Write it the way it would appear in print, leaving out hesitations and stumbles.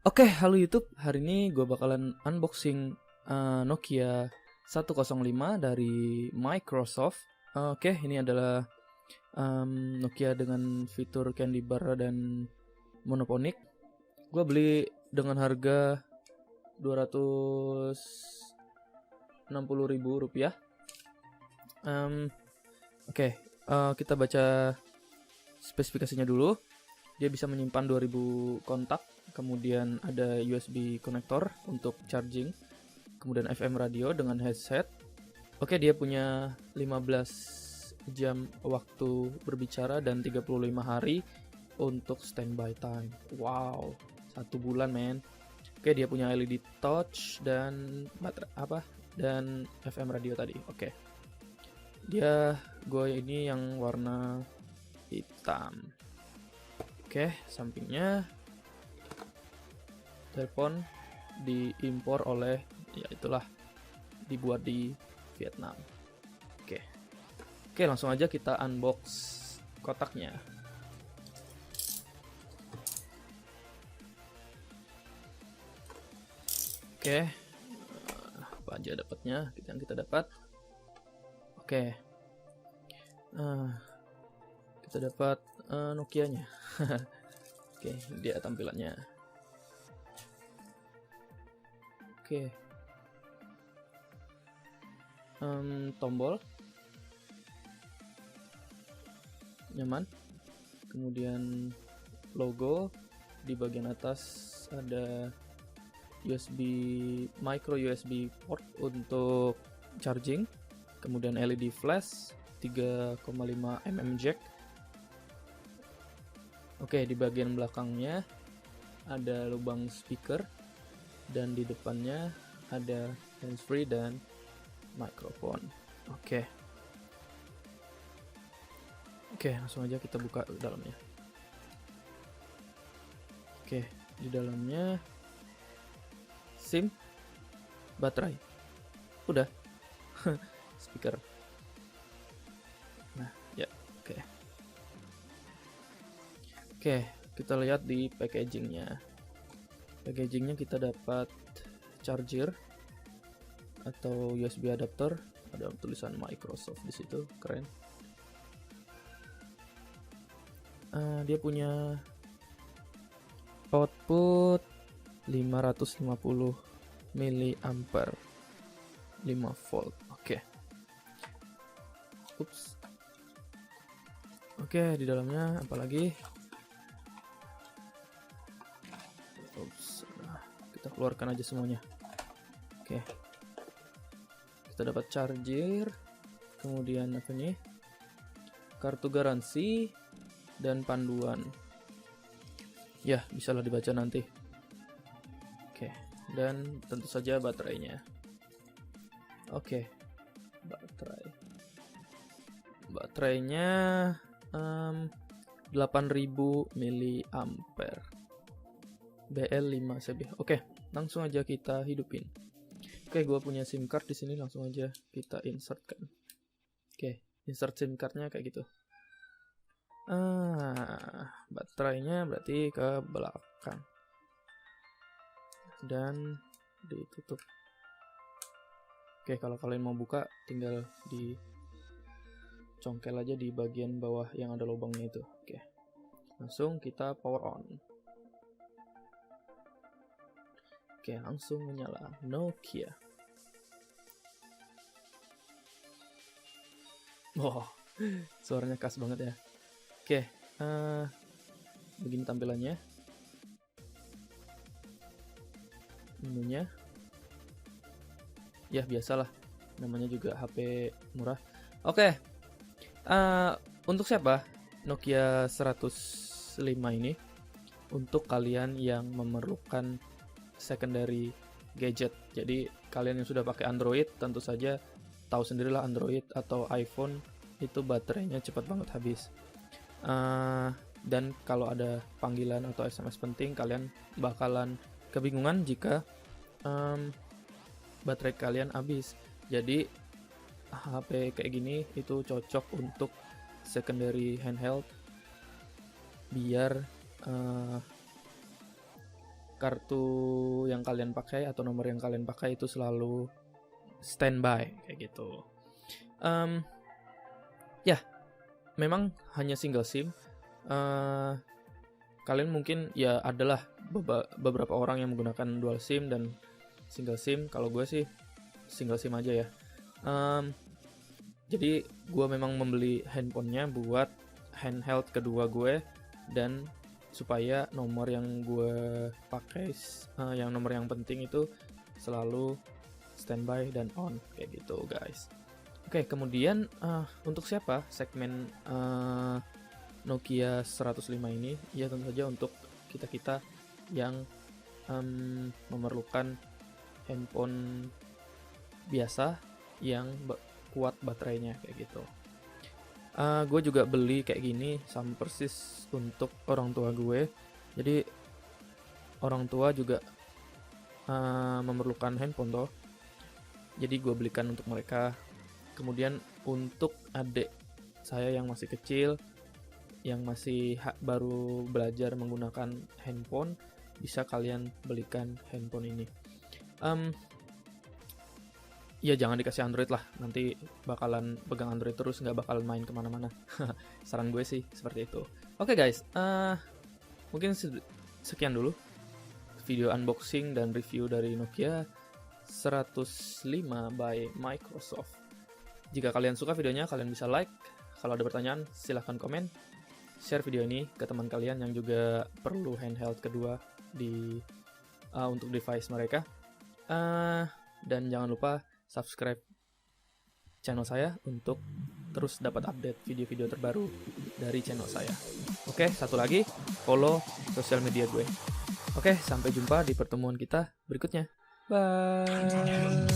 Oke, halo YouTube. Hari ini gue bakalan unboxing Nokia 105 dari Microsoft. Oke, ini adalah Nokia dengan fitur candy bar dan monoponik. Gue beli dengan harga Rp260.000. Oke, kita baca spesifikasinya dulu. Dia bisa menyimpan 2000 kontak, kemudian ada USB konektor untuk charging, kemudian FM radio dengan headset. Oke, dia punya 15 jam waktu berbicara dan 35 hari untuk standby time. Wow, 1 bulan men. Oke, dia punya LED touch dan dan FM radio tadi. Oke, gue ini yang warna hitam. Oke, sampingnya telepon diimpor oleh, ya itulah, dibuat di Vietnam. Oke, langsung aja kita unbox kotaknya. Oke, apa aja dapatnya? Yang kita dapat. Oke, kita dapat Nokia-nya. Oke, dia tampilannya. Oke, tombol nyaman, kemudian logo di bagian atas ada micro USB port untuk charging, kemudian LED flash 3,5 mm jack. Oke, di bagian belakangnya ada lubang speaker dan di depannya ada handsfree dan mikrofon. Oke, langsung aja kita buka dalamnya. Oke, di dalamnya SIM, baterai, udah, speaker. Nah, ya, oke, kita lihat di packagingnya. Packagingnya kita dapat charger atau USB adapter, ada tulisan Microsoft di situ, keren. Dia punya output 550 mA 5 volt. Oke, di dalamnya apalagi? Kita keluarkan aja semuanya. Oke, kita dapat charger, kemudian apa nih? Kartu garansi dan panduan. Ya, bisalah dibaca nanti. Oke, dan tentu saja baterainya. Oke, baterainya 8000 mAh. BL5 CB. Oke, langsung aja kita hidupin. Oke, gue punya SIM card di sini, langsung aja kita insertkan. Oke, insert SIM cardnya kayak gitu. Baterainya berarti ke belakang dan ditutup. Oke, kalau kalian mau buka tinggal dicongkel aja di bagian bawah yang ada lubangnya itu. Oke, langsung kita power on. Oke, langsung menyala Nokia. Wow, suaranya khas banget ya. Oke, begini tampilannya. Menunya, ya biasalah, namanya juga HP murah. Oke, untuk siapa Nokia 105 ini? Untuk kalian yang memerlukan secondary gadget. Jadi kalian yang sudah pakai Android tentu saja tahu sendirilah, Android atau iPhone itu baterainya cepat banget habis. Dan kalau ada panggilan atau SMS penting, kalian bakalan kebingungan jika baterai kalian habis. Jadi HP kayak gini itu cocok untuk secondary handheld, biar kartu yang kalian pakai atau nomor yang kalian pakai itu selalu standby kayak gitu. Ya, memang hanya single SIM. Kalian mungkin ya adalah beberapa orang yang menggunakan dual SIM dan single SIM. Kalau gue sih single SIM aja ya. Jadi gue memang membeli handphonenya buat handheld kedua gue, dan supaya nomor yang gue pakai, yang nomor yang penting itu selalu standby dan on kayak gitu guys. Oke, kemudian untuk siapa segmen Nokia 105 ini? Ya tentu saja untuk kita-kita yang memerlukan handphone biasa yang kuat baterainya kayak gitu. Gue juga beli kayak gini sama persis untuk orang tua gue. Jadi orang tua juga memerlukan handphone toh. Jadi gue belikan untuk mereka. Kemudian untuk adik saya yang masih kecil, yang masih baru belajar menggunakan handphone, bisa kalian belikan handphone ini. Ya jangan dikasih Android lah, nanti bakalan pegang Android terus, nggak bakalan main kemana-mana. Saran gue sih seperti itu. Oke guys, mungkin sekian dulu video unboxing dan review dari Nokia 105 by Microsoft. Jika kalian suka videonya, kalian bisa like. Kalau ada pertanyaan, silahkan komen. Share video ini ke teman kalian yang juga perlu handheld kedua untuk device mereka. Dan jangan lupa subscribe channel saya untuk terus dapat update video-video terbaru dari channel saya. Oke, satu lagi, follow sosial media gue. Oke, sampai jumpa di pertemuan kita berikutnya. Bye.